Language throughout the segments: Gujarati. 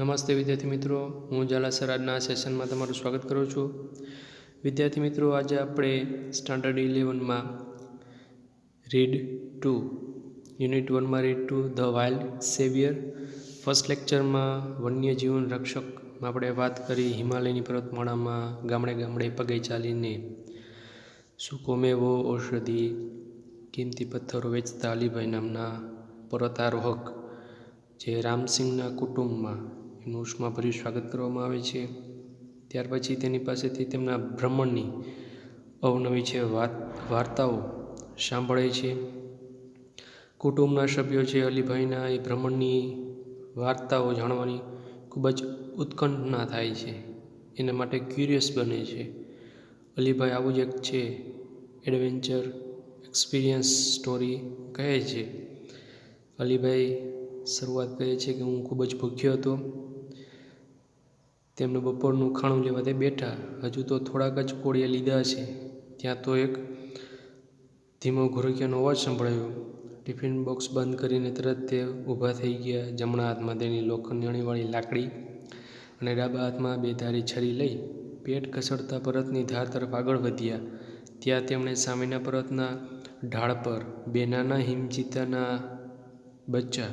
નમસ્તે વિદ્યાર્થી મિત્રો, હું ઝાલા સર આજના આ સેશનમાં તમારું સ્વાગત કરું છું. વિદ્યાર્થી મિત્રો, આજે આપણે સ્ટાન્ડર્ડ 11માં રીડ 2 યુનિટ 1માં read 2 the wild saviour first લેક્ચરમાં વન્યજીવન રક્ષકમાં આપણે વાત કરી હિમાલયની પર્વતમાળામાં ગામડે ગામડે પગે ચાલીને સૂકો મેવો, ઔષધિ, કિંમતી પથ્થરો વેચતા અલીભાઈ નામના પર્વતારોહક જે રામસિંહના કુટુંબમાં એનું ઉષ્માભર્યું સ્વાગત કરવામાં આવે છે. ત્યાર પછી તેની પાસેથી તેમના ભ્રમણની અવનવી છે વાર્તાઓ સાંભળે છે. કુટુંબના સભ્યો છે અલીભાઈના એ ભ્રમણની વાર્તાઓ જાણવાની ખૂબ જ ઉત્કંઠના થાય છે, એના માટે ક્યુરિયસ બને છે. અલીભાઈ આવું જ એક છે એડવેન્ચર એક્સપિરિયન્સ સ્ટોરી કહે છે. અલીભાઈ શરૂઆત કરે છે કે હું ખૂબ જ ભૂખ્યો હતો. તેમનું બપોરનું ખાણું લેવા તે બેઠા, હજુ તો થોડાક જ કોળિયા લીધા છે, ત્યાં તો એક ધીમો ઘુરકિયાનો અવાજ સંભળાયો. ટિફિન બોક્સ બંધ કરીને તરત તે ઊભા થઈ ગયા. જમણા હાથમાં તેની લોખંડની અણીવાળી લાકડી અને ડાબા હાથમાં બે ધારી છરી લઈ પેટ ઘસડતા પર્વતની ધાર તરફ આગળ વધ્યા. ત્યાં તેમણે સામેના પર્વતના ઢાળ પર બે નાના હિમચીતાના બચ્ચા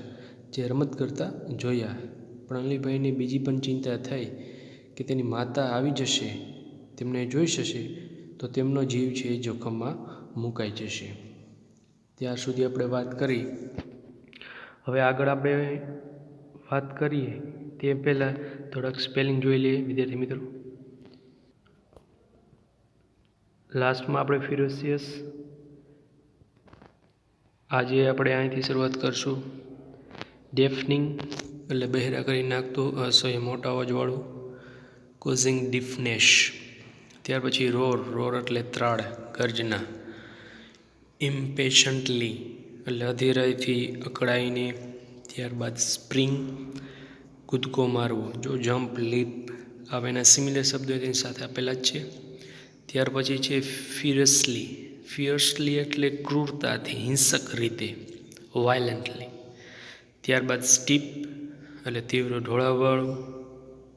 જે રમત કરતા જોયા. પણ અલીભાઈને બીજી પણ ચિંતા થઈ કે તેની માતા આવી જશે, તેમને જોઈ જશે તો તેમનો જીવ છે એ જોખમમાં મુકાઈ જશે. ત્યાર સુધી આપણે વાત કરી. હવે આગળ આપણે વાત કરીએ તે પહેલાં થોડાક સ્પેલિંગ જોઈ લઈએ વિદ્યાર્થી મિત્રો. લાસ્ટમાં આપણે ફિરોસિયસ, આજે આપણે અહીંથી શરૂઆત કરશું. ડેફનિંગ એટલે બહેરા કરી નાખતું, અસહ્ય મોટા અવાજવાળું, કોઝિંગ ડીફનેસ. ત્યાર પછી રોર, રોર એટલે ત્રાડ, ગર્જના. ઇમ્પેશન્ટલી એટલે અધીરાઈથી, અકળાઈને. ત્યારબાદ સ્પ્રિંગ, કૂદકો મારવો. જો જમ્પ, લીપ આવે એના સિમિલર શબ્દો તેની સાથે આપેલા જ છે. ત્યાર પછી છે ફિયર્સલી. ફિયર્સલી એટલે ક્રૂરતાથી, હિંસક રીતે, વાયલન્ટલી. ત્યારબાદ સ્ટીપ એટલે તીવ્ર ઢોળાવવાળું.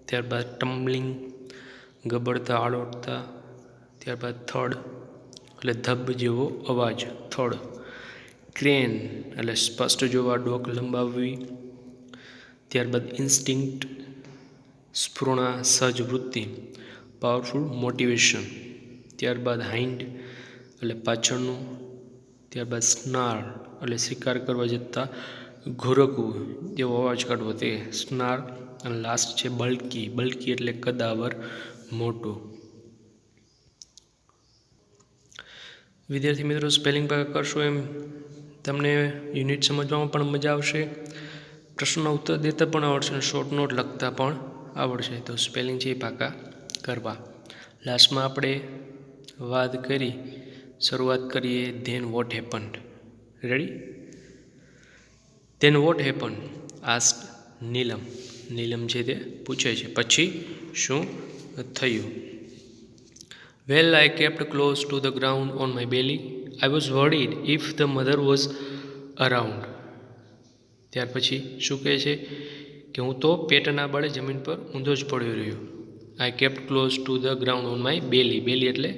ત્યારબાદ ટમ્બલિંગ, ગબડતા, આળોટતા. ત્યારબાદ થડ એટલે ધબ જેવો અવાજ, થડ. ક્રેન એટલે સ્પષ્ટ જોવા, ડોક લંબાવવી. ત્યારબાદ ઇન્સ્ટિંક્ટ, સ્ફૂર્ણા, સહજ વૃત્તિ, પાવરફુલ મોટિવેશન. ત્યારબાદ હાઇન્ડ એટલે પાછળનું. ત્યારબાદ સ્નાર્લ એટલે શિકાર કરવા જતાં ઘુરકવું, તેવો અવાજ કાઢવો, તે સ્નાર્લ. અને લાસ્ટ છે બલ્કી. બલ્કી એટલે કદાવર, મોટું. વિદ્યાર્થી મિત્રો, સ્પેલિંગ પાકા કરશો એમ તમને યુનિટ સમજવામાં પણ મજા આવશે, પ્રશ્નનો ઉત્તર દેતા પણ આવડશે અને શોર્ટ નોટ લખતા પણ આવડશે. તો સ્પેલિંગ છે એ પાકા કરવા. લાસ્ટમાં આપણે વાત કરી, શરૂઆત કરીએ then what happened. Ready? Then what happened ask Neelam. Neelam છે તે પૂછે છે પછી શું થયું. વેલ, I kept close to the ground on my belly. I was worried if the mother was around. ત્યાર પછી શું કહે છે કે હું તો પેટના બળે જમીન પર ઊંધો જ પડ્યો રહ્યો. I kept close to the ground on my belly. belly એટલે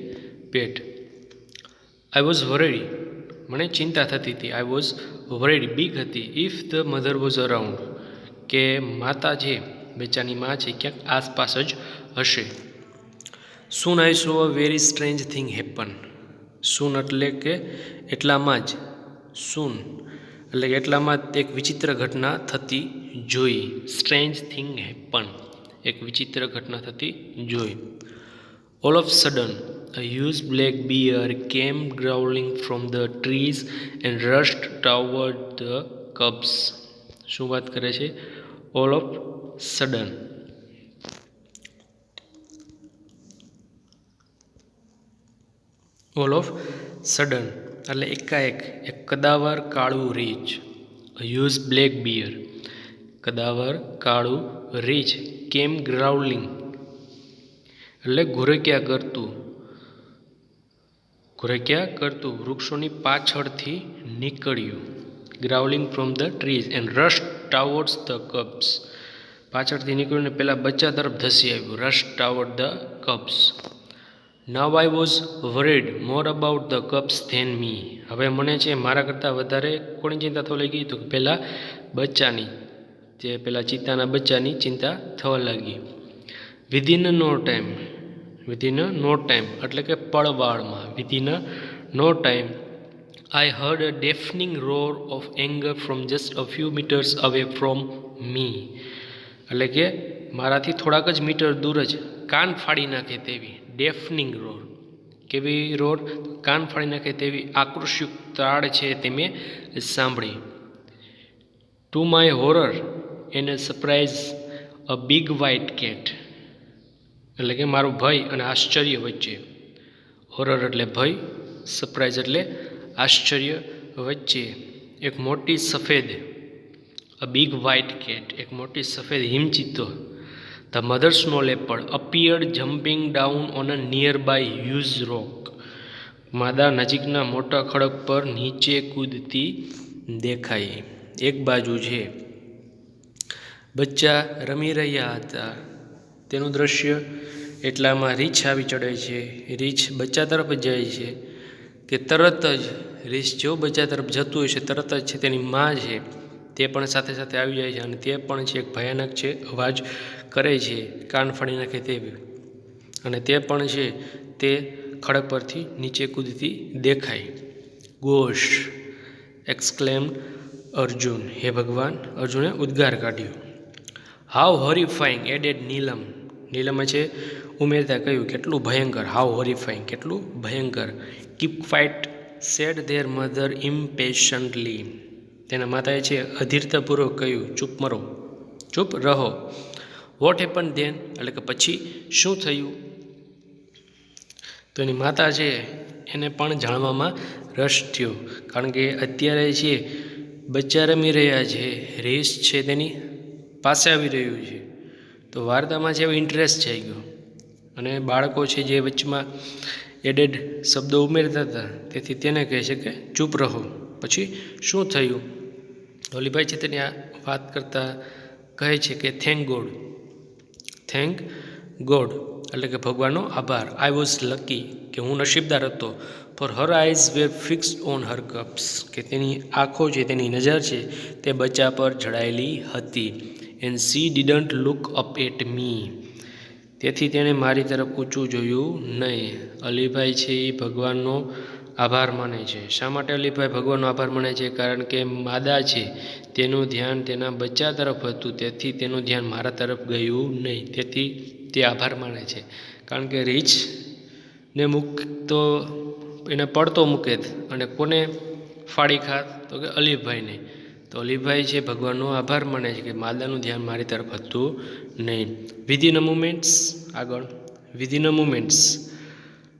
પેટ. I was worried, મને ચિંતા થતી હતી. I was worried, બીક હતી. If the mother was around, કે માતા છે, બેચાની માં છે, ક્યાંક આસપાસ જ હશે. Soon I saw a very strange thing happen. Soon એટલે કે એટલામાં જ. Soon એટલે કે એટલામાં જ એક વિચિત્ર ઘટના થતી જોઈ. Strange thing happen, એક વિચિત્ર ઘટના થતી જોઈ. All of a sudden, a huge black bear came growling from the trees and rushed toward the cubs. શું વાત કરે છે? All of sudden. All of sudden એટલે એકાએક એક કદાવર કાળું રીંછ. હ્યુઝ બ્લેક બિયર, કદાવર કાળું રીંછ. કેમ ગ્રાઉલિંગ એટલે ઘુરક્યા કરતું. ઘુરક્યા કરતું વૃક્ષોની પાછળથી નીકળ્યું. Growling from the trees and rush towards the cubs. પાછળથી નીકળ્યું ને પહેલાં બચ્ચા તરફ ધસી આવ્યું. Rush toward the cubs. Now I was worried more about the cubs then me. હવે મને છે મારા કરતાં વધારે કોની ચિંતા થવા લાગી? તો પહેલાં બચ્ચાની, જે પહેલાં ચિત્તાના બચ્ચાની ચિંતા થવા લાગી. Within no time, within no time એટલે કે પળવાળમાં, within no time I heard a deafening roar of anger from just a few meters away from me. એટલે કે મારાથી થોડાક જ મીટર દૂર જ કાન ફાડી નાખે તેવી ડેફનિંગ રોર. કેવી રોર? કાન ફાડી નાખે તેવી આક્રોશયુક્ત તાળ છે તે મેં સાંભળી. To my horror and surprise a big white cat. એટલે કે મારો ભય અને આશ્ચર્ય વચ્ચે. હોરર એટલે ભય, સરપ્રાઇઝ એટલે આશ્ચર્ય વચ્ચે એક મોટી સફેદ, અ બિગ વ્હાઇટ કેટ, એક મોટી સફેદ હિમચિત્તો, the mother snow leopard appeared jumping down on a nearby huge rock. માદા નજીકના મોટા ખડક પર નીચે કૂદતી દેખાઈ. એક બાજુ છે બચ્ચા રમી રહ્યા હતા તેનું દ્રશ્ય, એટલામાં રીંછ આવી ચડે છે. રીંછ બચ્ચા તરફ જ જાય છે કે તરત જ રીંછ જો બચ્ચા તરફ જતું હોય છે તરત જ છે તેની માં છે તે પણ સાથે સાથે આવી જાય છે અને તે પણ છે એક ભયાનક છે અવાજ કરે છે, કાન ફાડી નાખે તેવી. અને તે પણ છે તે ખડક પરથી નીચે કૂદતી દેખાય. ગોશ એક્સક્લેમ્ડ અર્જુન. હે ભગવાન, અર્જુને ઉદ્ગાર કાઢ્યો. હાઉ હોરિફાઈંગ એડેડ નીલમ. નીલમે છે ઉમેરતા કહ્યું કેટલું ભયંકર. હાઉ હોરિફાઈંગ કેટલું ભયંકર. Keep quiet said their mother impatiently. તેના માતાએ છે અધીરતાપૂર્વક કહ્યું ચૂપ મરો, ચૂપ રહો. વોટ હેપન ધેન એટલે કે પછી શું થયું? તો એની માતા છે એને પણ જાણવામાં રસ થયો, કારણ કે અત્યારે છે બચ્ચા રમી રહ્યા છે, રેસ છે તેની પાસે આવી રહ્યું છે, તો વાર્તામાં છે એવો ઇન્ટરેસ્ટ થઈ ગયો. અને બાળકો છે જે વચમાં એડેડ શબ્દો ઉમેરતા હતા તેથી તેને કહે છે કે ચૂપ રહો, પછી શું થયું? ધોલીભાઈ છે તેની આ વાત કરતાં કહે છે કે થેન્ક ગોડ. થેન્ક ગોડ એટલે કે ભગવાનનો આભાર. આઈ વોઝ લકી કે હું નસીબદાર હતો. For her eyes were fixed on her cubs કે તેની આંખો છે, તેની નજર છે તે બચ્ચા પર જડાયેલી હતી. And she didn't look up at me. તેથી તેણે મારી તરફ ઊંચું જોયું નહીં. અલીભાઈ છે એ ભગવાનનો આભાર માને છે. શા માટે અલીભાઈ ભગવાનનો આભાર માને છે? કારણ કે માદા છે તેનું ધ્યાન તેના બચ્ચા તરફ હતું, તેથી તેનું ધ્યાન મારા તરફ ગયું નહીં, તેથી તે આભાર માને છે. કારણ કે રીંછને મૂકતો એને પડતો મૂકે અને કોને ફાડી ખાત? તો કે અલીભાઈને. તો અલીભાઈ છે ભગવાનનો આભાર માને છે કે માદાનું ધ્યાન મારી તરફ હતું નહીં. વિધિન અ મુમેન્ટ્સ, આગળ within a moments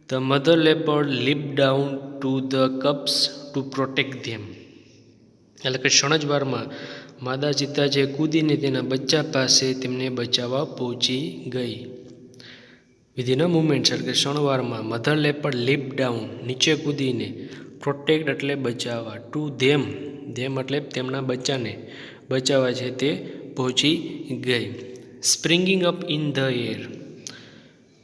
the mother leopard leap down to the cubs to protect them. એટલે કે ક્ષણજવારમાં માદા ચિત્તા જે કૂદીને તેના બચ્ચા પાસે તેમને બચાવવા પહોંચી ગઈ. વિધિન અ મુમેન્ટ્સ એટલે કે ક્ષણવારમાં મધર લેપર્ડ લીપ ડાઉન નીચે કૂદીને, પ્રોટેક્ટ એટલે બચાવવા, ટુ ધેમ, ધેમ એટલે તેમના બચ્ચાને બચાવવા છે તે પહોંચી ગઈ. Springing up in the air.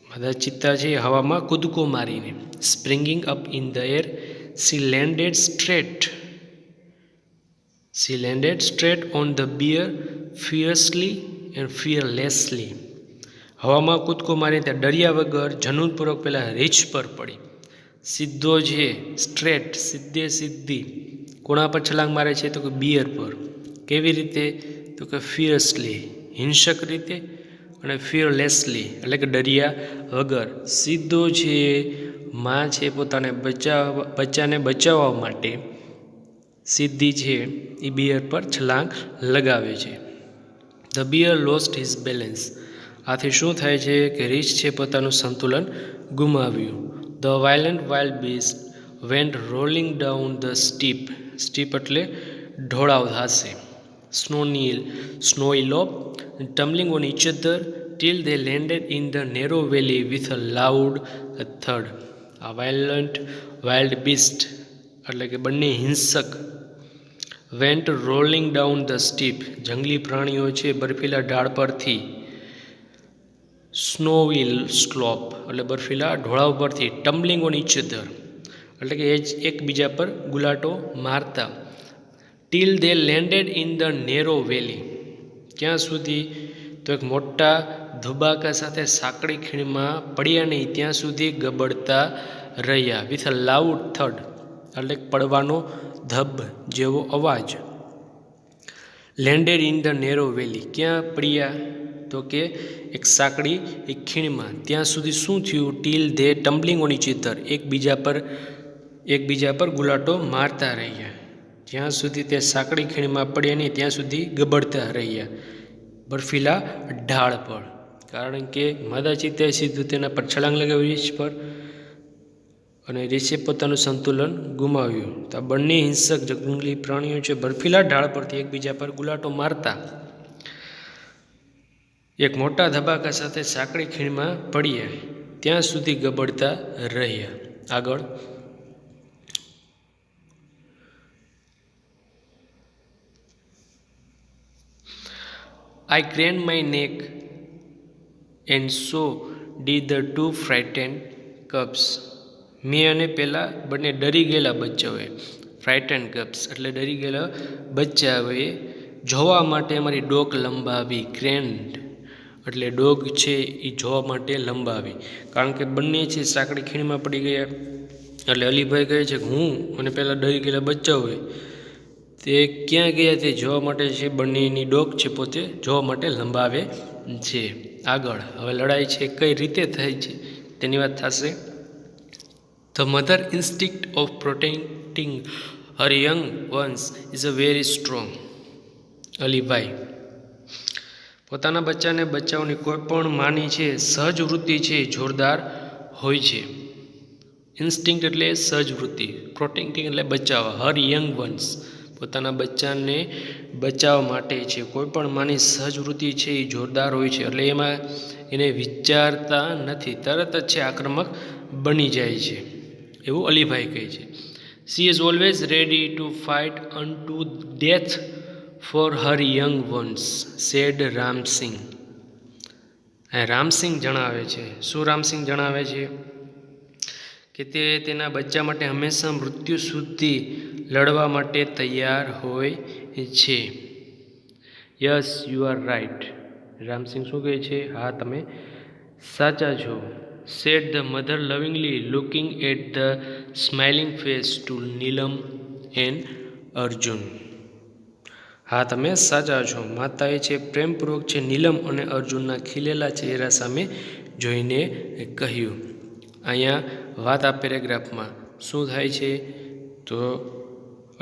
માદા ચિત્તા છે હવામાં કૂદકો મારીને. Springing up in the air she landed straight. She landed straight on the bear fiercely and fearlessly. હવામાં કૂદકો મારી ત્યાં ડર્યા વગર જનૂનપૂર્વક પેલા રીંછ પર પડી. સીધો છે સ્ટ્રેટ, સીધે સીધી કોણા પર છલાંગ મારે છે? તો કે બિયર પર. કેવી રીતે? તો કે ફિયર્સલી હિંસક રીતે, અને ફિયરલેસલી એટલે કે ડર્યા વગર. સીધો છે માં છે પોતાને બચ્ચાને બચાવવા માટે સીધી છે એ બિયર પર છલાંગ લગાવે છે. The bear lost his balance. આથી શું થાય છે કે રીંછ છે પોતાનું સંતુલન ગુમાવ્યું. The violent wild beast went rolling down the steep. Steep એટલે ઢોળાવ ઘાસે. Snowy slope tumbling on each other till they landed in the narrow valley with a loud thud. આ વાયલન્ટ વાઇલ્ડ બીસ્ટ એટલે કે બંને હિંસક vent rolling down the steep, જંગલી પ્રાણીઓ છે બર્ફીલા ઢાળ પરથી. સ્નોવી સ્લોપ એટલે બર્ફીલા ઢોળાવ પરથી. ટમ્બલિંગ ઓન ઇચ અધર એટલે કે એકબીજા પર ગુલાટો મારતા. Till they landed in the narrow valley, ક્યાં સુધી? તો એક મોટા ધુબાકા સાથે સાંકડી ખીણમાં પડ્યા નહીં ત્યાં સુધી ગબડતા રહ્યા. વિથ અ લાઉડ થડ એટલે પડવાનો ધબ જેવો અવાજ. Landed in the narrow valley, ક્યાં પડ્યા? તો કે એક સાંકડી એક ખીણમાં. ત્યાં સુધી શું થયું? Till they tumbling on each other, એકબીજા પર ગુલાટો મારતા રહ્યા. જ્યાં સુધી તે સાંકડી ખીણમાં પડ્યા નહીં ત્યાં સુધી ગબડતા રહ્યા બર્ફીલા ઢાળ પર. કારણ કે માદા ચિત્તાએ સીધું તેના પર છલાંગ લગાવી રીંછ પર, અને રીંછે પોતાનું સંતુલન ગુમાવ્યું. તો આ બંને હિંસક જંગલી પ્રાણીઓ છે બર્ફીલા ઢાળ પરથી એકબીજા પર ગુલાટો મારતા એક મોટા ધબાકા સાથે સાંકડી ખીણમાં પડ્યા ત્યાં સુધી ગબડતા રહ્યા. આગળ. I craned my neck and so did the two frightened cubs. મેં અને પેલા બંને ડરી ગયેલા બચ્ચાઓએ, ફ્રાઇટન્ડ કબ્સ એટલે ડરી ગયેલા બચ્ચાઓએ જોવા માટે અમારી ડોક લંબાવી. ક્રેન્ડ એટલે ડોગ છે એ જોવા માટે લંબાવી. કારણ કે બંને છે સાંકડી ખીણમાં પડી ગયા. એટલે અલીભાઈ કહે છે કે હું અને પેલા ડરી ગયેલા બચ્ચાઓએ તે ક્યાં ગયા તે જોવા માટે છે બંનેની ડોક છે પોતે જોવા માટે લંબાવે છે. આગળ. હવે લડાઈ છે કઈ રીતે થાય છે તેની વાત થશે. The mother instinct of protecting her young ones is a very strong. Alibhai, પોતાના બચ્ચાને બચાવવાની કોઈ પણ માની છે સહજ વૃત્તિ છે જોરદાર હોય છે. ઇન્સ્ટિંક્ટ એટલે સહજ વૃત્તિ, પ્રોટેક્ટિંગ એટલે બચાવવા. હર યંગ વન્સ પોતાના બચ્ચાને બચાવવા માટે છે કોઈ પણ માની સહજ વૃત્તિ છે એ જોરદાર હોય છે. એટલે એમાં એને વિચારતા નથી, તરત જ છે આક્રમક બની જાય છે એવું અલીભાઈ કહે છે. She is always ready to fight unto death for her young ones, said Ramsinh. Ramsinh જણાવે છે. શું રામસિંહ જણાવે છે? કે તે તેના બચ્ચા માટે હંમેશા મૃત્યુ સુધી લડવા માટે તૈયાર હોય છે. Yes you are right. Ramsingh શું કહે છે? હા તમે સાચા છો. said the mother lovingly, looking at the smiling face to Neelam and Arjun. હા તમે સાચા છો. માતાએ છે પ્રેમપૂર્વક છે નીલમ અને અર્જુનના ખીલેલા ચહેરા સામે જોઈને કહ્યું. અહીંયા વાત આ પેરેગ્રાફમાં શું થાય છે? તો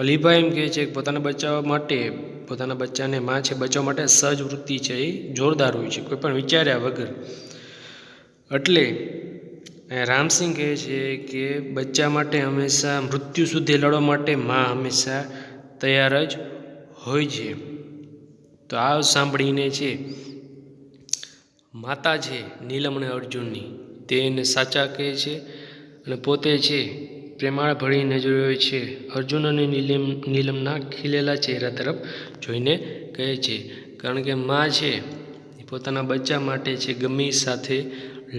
અલીભાઈ એમ કહે છે કે પોતાના બચાવવા માટે, પોતાના બચ્ચાને માં છે બચાવવા માટે સહજ વૃત્તિ છે એ જોરદાર હોય છે કોઈ પણ વિચાર્યા વગર. એટલે રામસિંહ કહે છે કે બચ્ચા માટે હંમેશા મૃત્યુ સુધી લડવા માટે માં હંમેશા તૈયાર જ હોય છે. તો આ સાંભળીને છે માતા છે નીલમ અને અર્જુનની તે એને સાચા કહે છે અને પોતે છે પ્રેમાળ ભળી નજરે છે અર્જુન અને નીલમના ખીલેલા ચહેરા તરફ જોઈને કહે છે. કારણ કે માં છે પોતાના બચ્ચા માટે છે ગમે સાથે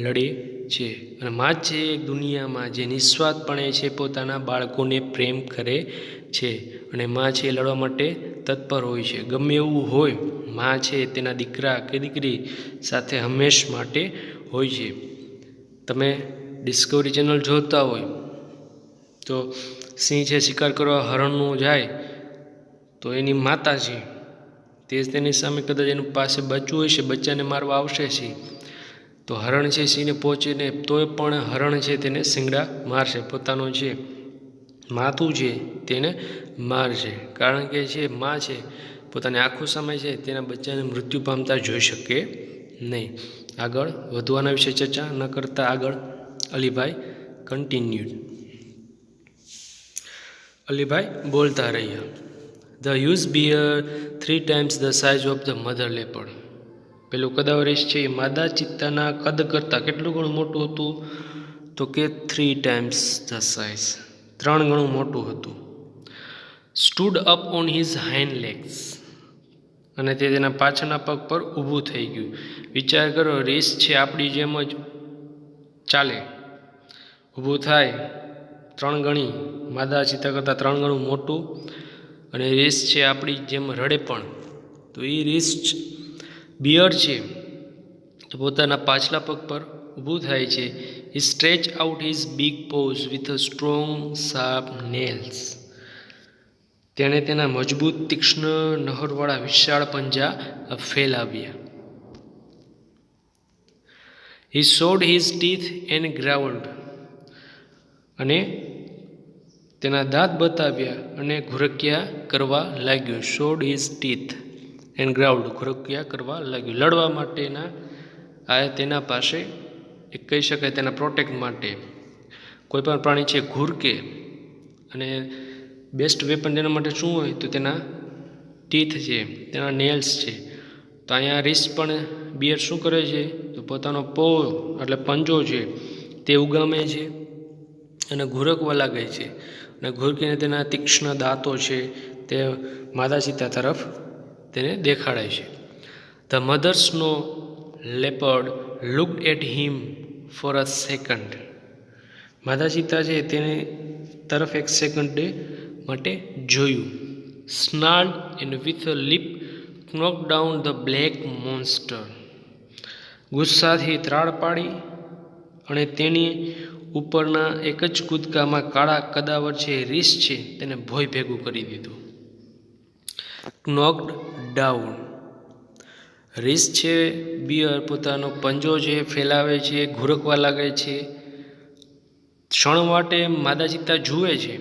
લડે છે. અને માં છે એક દુનિયામાં જે નિસ્વાર્થપણે છે પોતાના બાળકોને પ્રેમ કરે છે. અને માં છે લડવા માટે તત્પર હોય છે. ગમે એવું હોય માં છે તેના દીકરા કે દીકરી સાથે હંમેશ માટે હોય છે. તમે ડિસ્કવરી ચેનલ જોતા હોય તો સિંહ છે શિકાર કરવા હરણનું જાય તો એની માતા છે તે તેની સામે કદાચ એનું પાસે બચ્ચું હોય છે, બચ્ચાને મારવા આવશે છે તો હરણ છે સિંહને પહોંચીને તોય પણ હરણ છે તેને શિંગડા મારશે, પોતાનું છે માથું છે તેને મારશે. કારણ કે છે માં છે પોતાની આંખો સામે છે તેના બચ્ચાને મૃત્યુ પામતા જોઈ શકે નહીં. આગળ વધુ આના વિશે ચર્ચા ન કરતા આગળ અલીભાઈ કન્ટિન્યુડ. અલીભાઈ બોલતા રહ્યા. The huge bear 3 times the size of the mother leopard. પેલું કદાવરીશ છે એ માદા ચિત્તાના કદ કરતાં કેટલું ઘણું મોટું હતું? તો કે 3 times ધ સાઇઝ, 3 ગણું મોટું હતું. Stood up on his hind legs, અને તે તેના પાછળના પગ પર ઊભું થઈ ગયું. વિચાર કરો, રીંછ છે આપણી જેમ જ ચાલે, ઊભું થાય, 3 ગણી, માદા ચિત્તા કરતાં 3 ગણું મોટું, અને રીંછ છે આપણી જેમ રડે પણ. તો એ રીંછ બિયર છે તો પોતાના પાછલા પગ પર ઊભું થાય છે. He stretch out his big paws with a strong sharp nails. તેણે તેના મજબૂત તીક્ષ્ણ નહરવાળા વિશાળ પંજા ફેલાવ્યા. He showed his teeth and growled. અને તેના દાંત બતાવ્યા અને ઘુરકિયા કરવા લાગ્યો. Showed his teeth and growled, ઘુરકિયા કરવા લાગ્યો. લડવા માટેના આ તેના પાસે એક કહી શકાય તેના પ્રોટેક્ટ માટે. કોઈ પણ પ્રાણી છે ઘુરકે, અને બેસ્ટ વેપન તેના માટે શું હોય તો તેના ટીથ છે, તેના નેલ્સ છે. તો અહીંયા રીંછ પણ બિયર શું કરે છે તો પોતાનો એટલે પંજો છે તે ઉગામે છે અને ઘુરકવા લાગે છે, અને ઘુરકીને તેના તીક્ષ્ણ દાંતો છે તે માદા ચિત્તા તરફ તેને દેખાડાય છે. The mother snow leopard looked at him for a second. માદા ચિત્તા છે તેને તરફ એક સેકન્ડ માટે જોયું. Snarled and with a leap knocked down the black monster. ગુસ્સાથી ત્રાડ પાડી અને તેની ઉપરના એક જ કૂદકામાં કાળા કદાવર છે રીંછ છે તેને ભોય ભેગું કરી દીધું. knocked down, રીંછ છે બિયર પોતાનો પંજો છે ફેલાવે છે, ઘુરકવા લાગે છે. ક્ષણ માટે માદા ચિત્તા જુએ છે,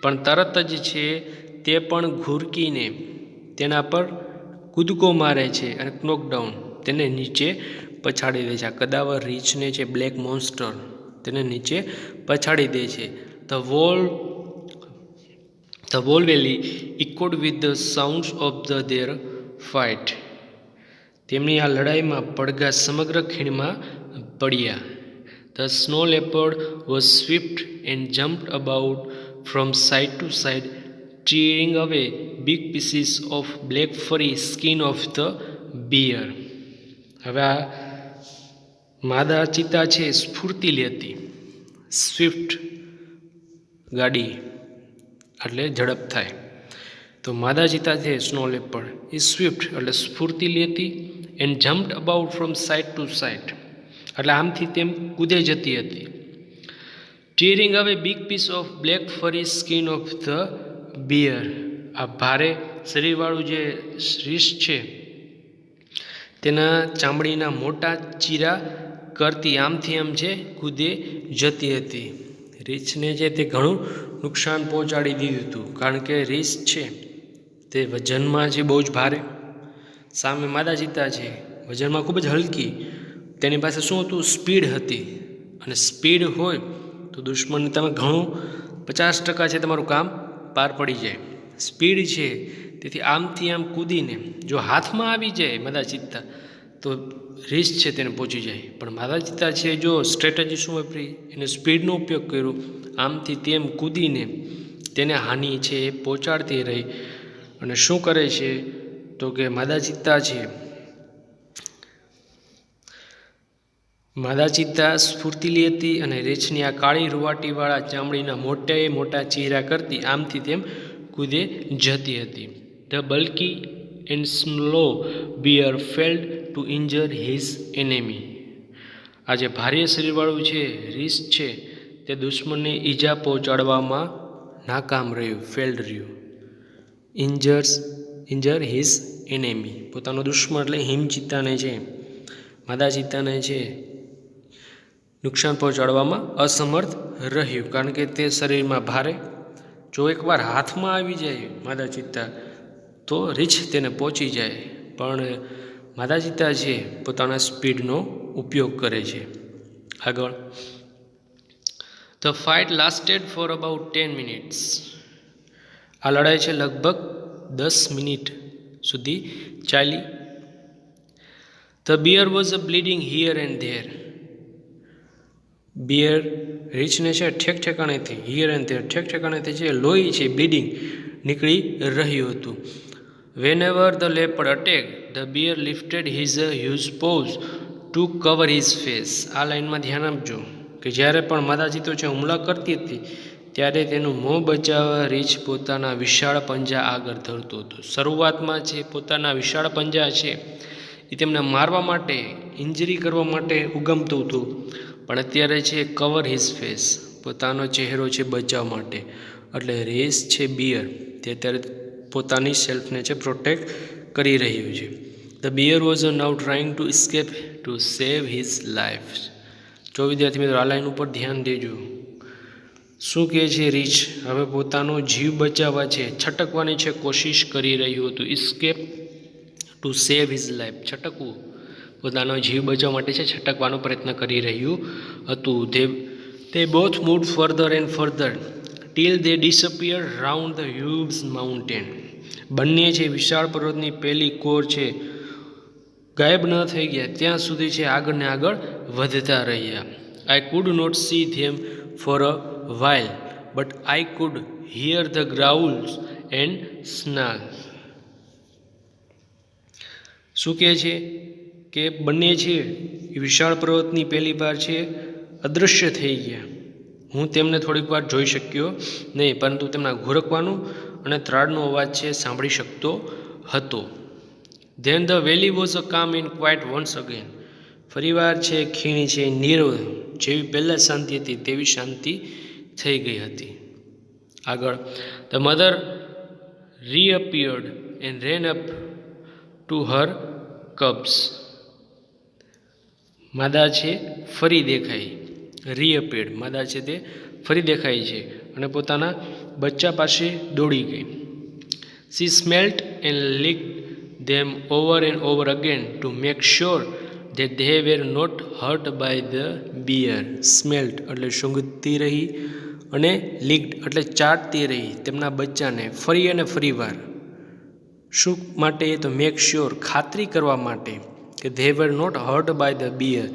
પણ તરત જ છે તે પણ ઘુરકીને તેના પર કૂદકો મારે છે અને નોકડાઉન તેને નીચે પછાડી દે છે. આ કદાવર રીંછને છે બ્લેક મોન્સ્ટર તેને નીચે પછાડી દે છે. The whole valley echoed with the sounds of their fight. તેમની આ લડાઈમાં પડઘા સમગ્ર ખીણમાં પડ્યા. The snow leopard was swift and jumped about from side to side, tearing away big pieces of black furry skin of the bear. હવે આ માદા ચિત્તા છે સ્ફૂર્તિલી હતી. સ્વિફ્ટ ગાડી એટલે ઝડપ થાય, તો માદા ચિત્તા છે સ્નો લેપર્ડ એ સ્વિફ્ટ એટલે સ્ફૂર્તિલી હતી. And jumped about from side to side એટલે આમથી તેમ કૂદે જતી હતી. tearing away big piece of black furry skin of the bear. આ ભારે શરીરવાળું જે રીંછ છે તેના ચામડીના મોટા ચીરા કરતી આમથી આમ છે કૂદે જતી હતી. રીંછને છે તે ઘણું નુકસાન પહોંચાડી દીધું હતું, કારણ કે રીંછ છે તે વજનમાં છે બહુ જ ભારે, સામે માદા ચિત્તા છે વજનમાં ખૂબ જ હલકી. તેની પાસે શું હતું સ્પીડ હતી, અને સ્પીડ હોય તો દુશ્મનને તમે ઘણું 50% છે તમારું કામ પાર પડી જાય. સ્પીડ છે તેથી આમથી આમ કૂદીને જો હાથમાં આવી જાય માદા ચિત્તા તો રીંછ છે તેને પહોંચી જાય. પણ માદા ચિત્તા છે જો સ્ટ્રેટેજી શું વાપરી, એને સ્પીડનો ઉપયોગ કર્યો, આમથી તેમ કૂદીને તેને હાનિ છે એ પહોંચાડતી રહી. અને શું કરે છે તો કે માદા ચિત્તા સ્ફૂર્તિલી હતી અને રીંછની આ કાળી રૂવાટીવાળા ચામડીના મોટા ચહેરા કરતી આમથી તેમ કૂદે જતી હતી. The bulky and slow bear failed to injure his enemy. આ જે ભારે શરીરવાળું છે રીંછ છે તે દુશ્મનને ઈજા પહોંચાડવામાં નાકામ રહ્યું, ફેલ્ડ રહ્યું. ઇન્જર હિઝ એનેમી, પોતાનો દુશ્મન એટલે હિમચિત્તાને છે માદા ચિત્તાને છે નુકસાન પહોંચાડવામાં અસમર્થ રહ્યું, કારણ કે તે શરીરમાં ભારે. જો એકવાર હાથમાં આવી જાય માદા ચિત્તા તો રીંછ તેને પહોંચી જાય, પણ માદા ચિત્તા છે પોતાના સ્પીડનો ઉપયોગ કરે છે. આગળ the fight lasted for about 10 minutes. આ લડાઈ છે લગભગ 10 મિનિટ સુધી ચાલી. The bear was bleeding here and there. Bear રીછને છે ઠેક ઠેકાણેથી હિયર એન્ડ ધેર ઠેક ઠેકાણેથી છે લોહી છે બ્લીડિંગ નીકળી રહ્યું હતું. Whenever the leopard attack the bear lifted his huge paws to cover his face. આ લાઇનમાં ધ્યાન આપજો કે જ્યારે પણ માદા ચિત્તો છે હુમલા કરતી હતી ત્યારે તેનું મોં બચાવવા રીછ પોતાના વિશાળ પંજા આગળ ધરતો હતો. શરૂઆતમાં છે પોતાના વિશાળ પંજા છે એ તેમને મારવા માટે ઇન્જરી કરવા માટે ઉગમતું હતું, પણ અત્યારે છે કવર હિઝ ફેસ પોતાનો ચહેરો છે બચાવવા માટે. એટલે રેસ છે બિયર તે અત્યારે પોતાની સેલ્ફને છે પ્રોટેક્ટ કરી રહ્યું છે. The bear was now trying to escape to save his life. જો વિદ્યાર્થી મિત્રો આ લાઈન ઉપર ધ્યાન દેજો. શું કહે છે રીછ હવે પોતાનો જીવ બચાવવા છે છટકવાની છે કોશિશ કરી રહ્યું હતું. Escape to save his life છટકવું પોતાનો જીવ બચાવવા માટે છે છટકવાનો પ્રયત્ન કરી રહ્યું હતું. They both moved further and further till they disappear round the huge mountain. બંને છે વિશાળ પર્વતની પહેલી કોર છે ગાયબ ન થઈ ગયા ત્યાં સુધી છે આગળ ને આગળ વધતા રહ્યા. I could not see them for a while, but I could hear the growls and snarls. શું કહે છે કે બંને છે એ વિશાળ પર્વતની પહેલી વાર છે અદૃશ્ય થઈ ગયા. હું તેમને થોડીક વાર જોઈ શક્યો નહીં, પરંતુ તેમના ઘુરકવાનું અને ત્રાડનો અવાજ છે સાંભળી શકતો હતો. Then the valley was a calm and quite once again. ફરીવાર છે ખીણી છે નીરવ જેવી પહેલાં શાંતિ હતી તેવી શાંતિ થઈ ગઈ હતી. આગળ the mother reappeared and ran up to her cubs. માદા છે ફરી દેખાઈ રીઅપિયર્ડ માદા છે તે ફરી દેખાય છે અને પોતાના બચ્ચા પાસે દોડી ગઈ. She smelt and licked them over and over again to make sure that they were not hurt by the bear. Smelt એટલે સૂંઘતી રહી અને લીક્ડ એટલે ચાટતી રહી તેમના બચ્ચાને ફરી અને ફરી વાર. શું માટે તો મેક શ્યોર ખાતરી કરવા માટે કે they were not hurt by the bear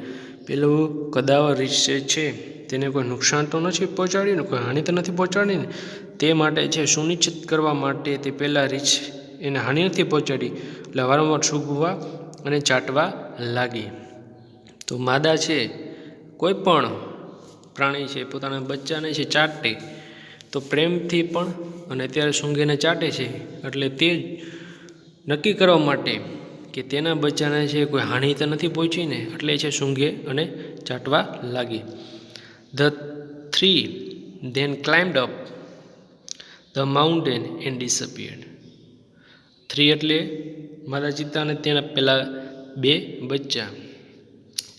પેલું કદાવર રીછ છે તેને કોઈ નુકસાન તો નથી પહોંચાડ્યું ને કોઈ હાનિ તો નથી પહોંચાડી ને તે માટે છે સુનિશ્ચિત કરવા માટે તે પહેલાં રીછ એને હાનિ નથી પહોંચાડી એટલે વારંવાર સૂંઘવા અને ચાટવા લાગી. તો માદા છે કોઈ પણ પ્રાણી છે પોતાના બચ્ચાને છે ચાટે તો પ્રેમથી પણ અને અત્યારે સૂંઘીને ચાટે છે એટલે તે નક્કી કરવા માટે કે તેના બચ્ચાને છે કોઈ હાનિ તો નથી પહોંચી ને એટલે છે સૂંઘે અને ચાટવા લાગી. The three then climbed up the mountain and disappeared. Three એટલે માદા ચિત્તા અને તેના પેલા બે બચ્ચા.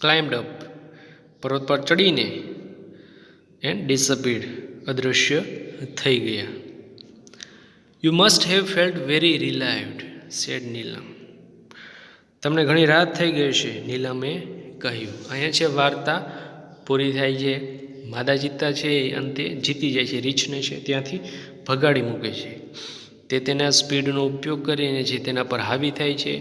ક્લાઇમ્ડ અપ પર્વત પર ચડીને એન્ડ ડિસઅપિયર્ડ અદૃશ્ય થઈ ગયા. You must have felt very relieved said Neelam. તમને ઘણી રાહત થઈ ગઈ છે નીલમે કહ્યું. અહીંયા છે વાર્તા પૂરી થાય છે. માદા ચિત્તા છે એ અંતે જીતી જાય છે રીછને છે ત્યાંથી ભગાડી મૂકે છે. તે તેના સ્પીડનો ઉપયોગ કરીને છે તેના પર હાવી થાય છે.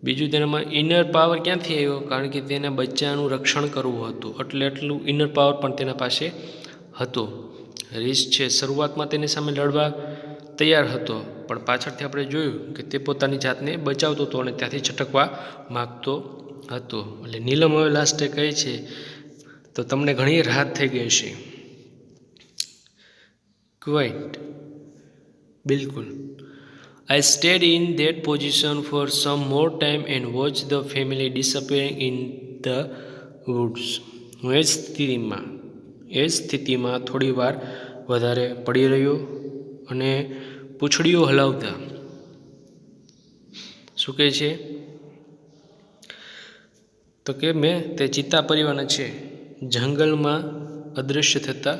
બીજું તેનામાં ઇનર પાવર ક્યાંથી આવ્યો કારણ કે તેના બચ્ચાનું રક્ષણ કરવું હતું એટલે એટલું ઇનર પાવર પણ તેના પાસે હતો. રીછ છે શરૂઆતમાં તેની સામે લડવા તૈયાર હતો પણ પાછળથી આપણે જોયું કે તે પોતાની જાતને બચાવતો હતો અને ત્યાંથી છટકવા માગતો હતો. એટલે નીલમ હવે લાસ્ટે કહે છે તો તમને ઘણી રાહત થઈ ગઈ છે. ક્વાઇટ બિલકુલ. I stayed in that position for some more time and watched the family disappearing in the woods. હું એ સ્થિતિમાં થોડી વાર વધારે પડી રહ્યો અને પૂંછડીઓ હલાવતા. શું કહે છે તો કે મેં તે ચિત્તા પરિવારને છે જંગલમાં અદૃશ્ય થતા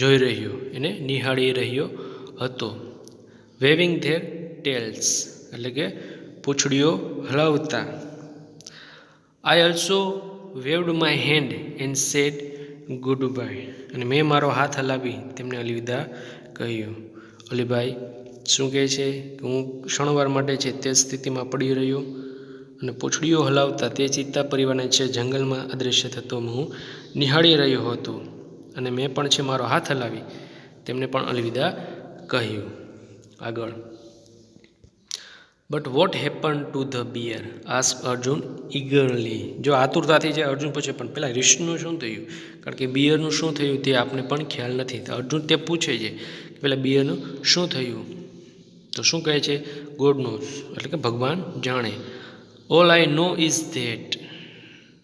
જોઈ રહ્યો એને નિહાળી રહ્યો હતો. વેવિંગ ધેર ટેલ્સ એટલે કે પૂંછડીઓ હલાવતા. I also waved my hand and said goodbye. અને મેં મારો હાથ હલાવી તેમને અલવિદા કહ્યું. અલીભાઈ શું કહે છે કે હું ક્ષણવાર માટે છે તે સ્થિતિમાં પડી રહ્યો અને પૂંછડીઓ હલાવતા તે ચિત્તા પરિવારને છે જંગલમાં અદૃશ્ય થતો હું નિહાળી રહ્યો હતો અને મેં પણ છે મારો હાથ હલાવી તેમને પણ અલવિદા કહ્યું. આગળ. But what happen to the bear ask Arjun eagerly. જો આતુરતાથી જે અર્જુન પૂછે પણ પેલા રિષનું શું થયું, કારણ કે બિયરનું શું થયું તે આપને પણ ખ્યાલ નથી. તો અર્જુન તે પૂછે છે કે પેલા બિયરનું શું થયું. તો શું કહે છે? ગોડ નોઝ, એટલે કે ભગવાન જાણે. All I know is that,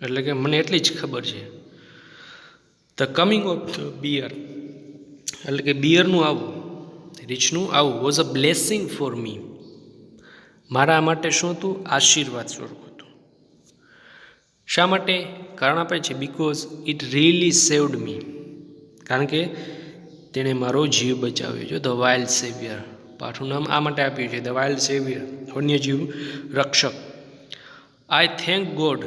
એટલે કે મને એટલી જ ખબર છે. The coming of the bear, એટલે કે બિયરનું આવું, રીછનું આવું, was a blessing for me, મારા માટે શું હતું? આશીર્વાદ સ્વરૂપ હતું. શા માટે? કારણ આપે છે બિકોઝ ઇટ રિયલી સેવ્ડ મી, કારણ કે તેણે મારો જીવ બચાવ્યો છે. ધ વાઇલ્ડ સેવિયર, પાઠું નામ આ માટે આપ્યું છે, ધ વાઇલ્ડ સેવિયર, વન્યજીવ રક્ષક. આઈ થેન્ક ગોડ,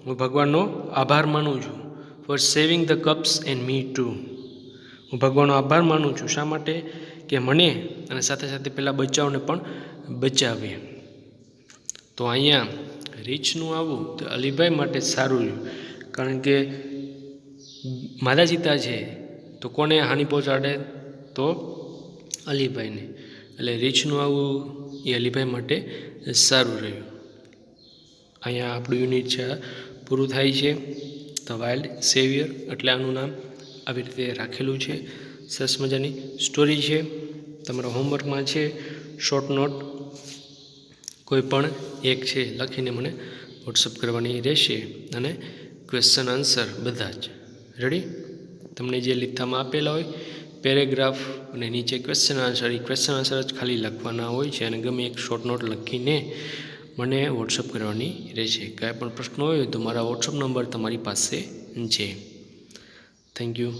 હું ભગવાનનો આભાર માનું છું. For saving the cups and me to, હું ભગવાનનો આભાર માનું છું. શા માટે? કે મને અને સાથે સાથે પેલા બચાવને પણ બચાવીએ. તો અહીંયા રીછનું આવું તો અલીભાઈ માટે સારું રહ્યું, કારણ કે માદા ચિત્તા છે તો કોને હાનિ પહોંચાડે? તો અલીભાઈને. એટલે રીછનું આવું એ અલીભાઈ માટે સારું રહ્યું. અહીંયા આપણું યુનિટ છે પૂરું થાય છે. ધ વાઇલ્ડ સેવિયર, એટલે આનું નામ આવી રીતે રાખેલું છે. સરસ મજાની સ્ટોરી છે. તમારા હોમવર્કમાં છે શોર્ટ નોટ કોઈ પણ એક છે લખીને મને વોટ્સઅપ કરવાની રહેશે, અને ક્વેશ્ચન આન્સર બધા જ રેડી. તમને જે લીથામાં આપેલા હોય પેરેગ્રાફ અને નીચે ક્વેશ્ચન આન્સર, એ ક્વેશ્ચન આન્સર જ ખાલી લખવાના હોય છે, અને ગમે એક શોર્ટ નોટ લખીને મને વોટ્સઅપ કરવાની રહેશે. કાંઈ પણ પ્રશ્ન હોય તો મારા વોટ્સઅપ નંબર તમારી પાસે છે. Thank you.